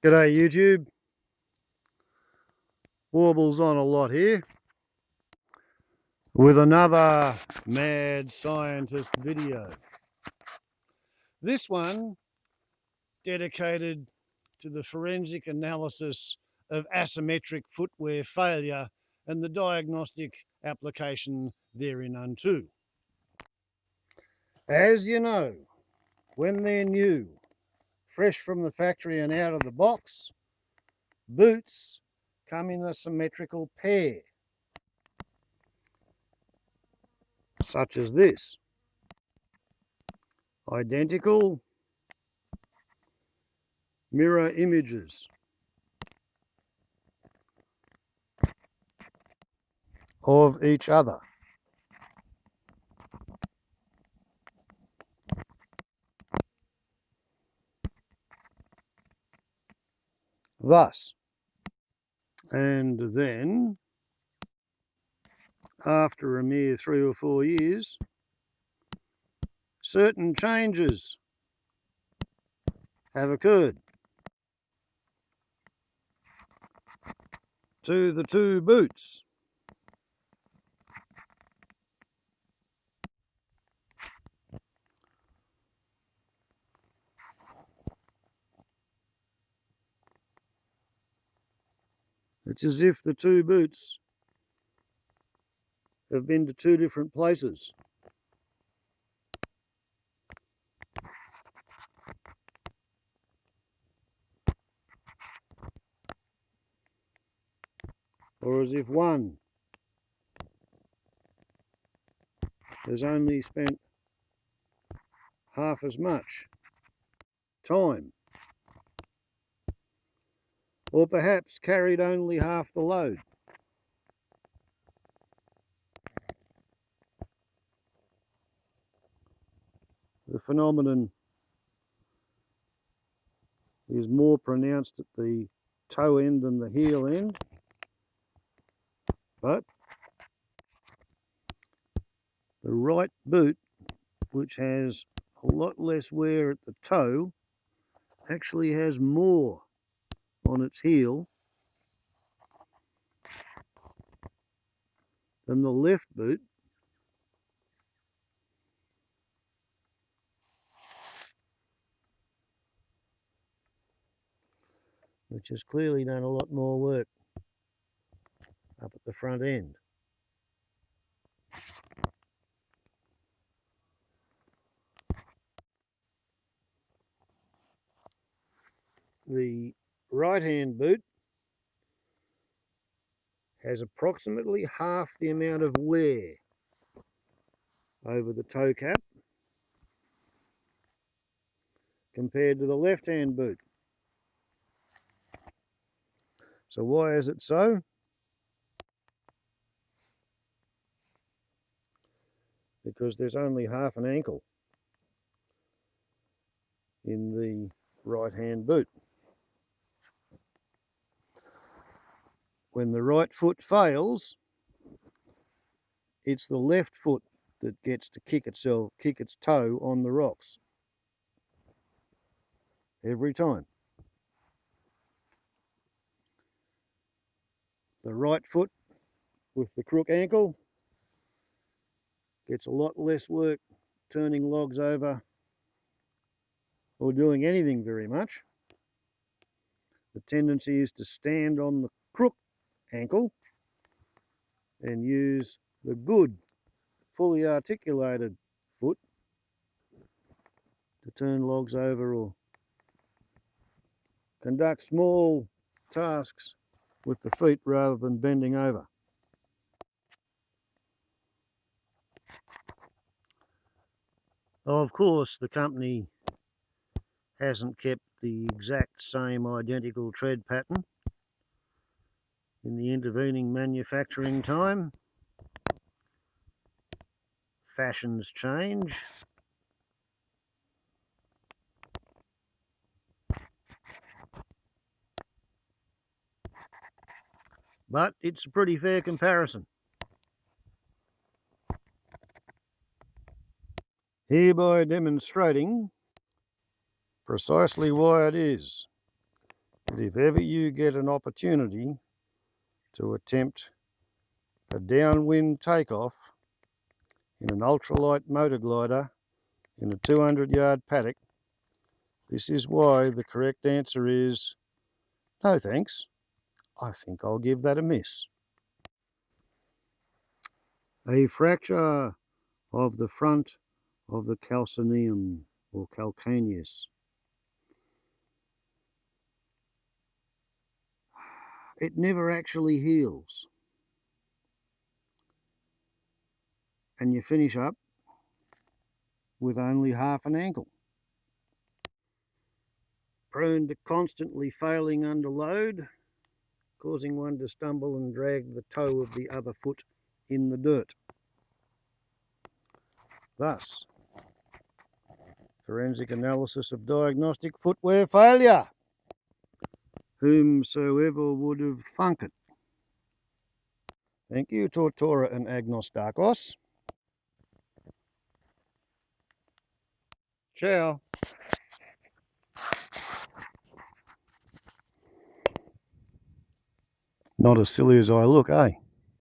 G'day YouTube, Warbles on a lot here with another mad scientist video. This one dedicated to the forensic analysis of asymmetric footwear failure and the diagnostic application therein unto. As you know, when they're new, fresh from the factory and out of the box, boots come in a symmetrical pair, such as this. Identical mirror images of each other. Thus, and then after a mere 3 or 4 years, certain changes have occurred to the two boots. It's as if the two boots have been to two different places. Or as if one has only spent half as much time, or perhaps carried only half the load. The phenomenon is more pronounced at the toe end than the heel end, but the right boot, which has a lot less wear at the toe, actually has more on its heel than the left boot, which has clearly done a lot more work up at the front end. The right-hand boot has approximately half the amount of wear over the toe cap compared to the left-hand boot. So why is it so? Because there's only half an ankle in the right-hand boot. When the right foot fails, it's the left foot that gets to kick its toe on the rocks every time. The right foot with the crook ankle gets a lot less work turning logs over or doing anything very much. The tendency is to stand on the crook ankle and use the good, fully articulated foot to turn logs over or conduct small tasks with the feet rather than bending over. Of course, the company hasn't kept the exact same identical tread pattern in the intervening manufacturing time. Fashions change. But it's a pretty fair comparison. Hereby demonstrating precisely why it is that if ever you get an opportunity to attempt a downwind takeoff in an ultralight motor glider in a 200-yard paddock, this is why the correct answer is no thanks. I think I'll give that a miss. A fracture of the front of the calcaneum or calcaneus. It never actually heals. And you finish up with only half an ankle. Prone to constantly failing under load, causing one to stumble and drag the toe of the other foot in the dirt. Thus, forensic analysis of diagnostic footwear failure. Whomsoever would have thunk it. Thank you, Tortora and Agnostakos. Ciao. Not as silly as I look, eh?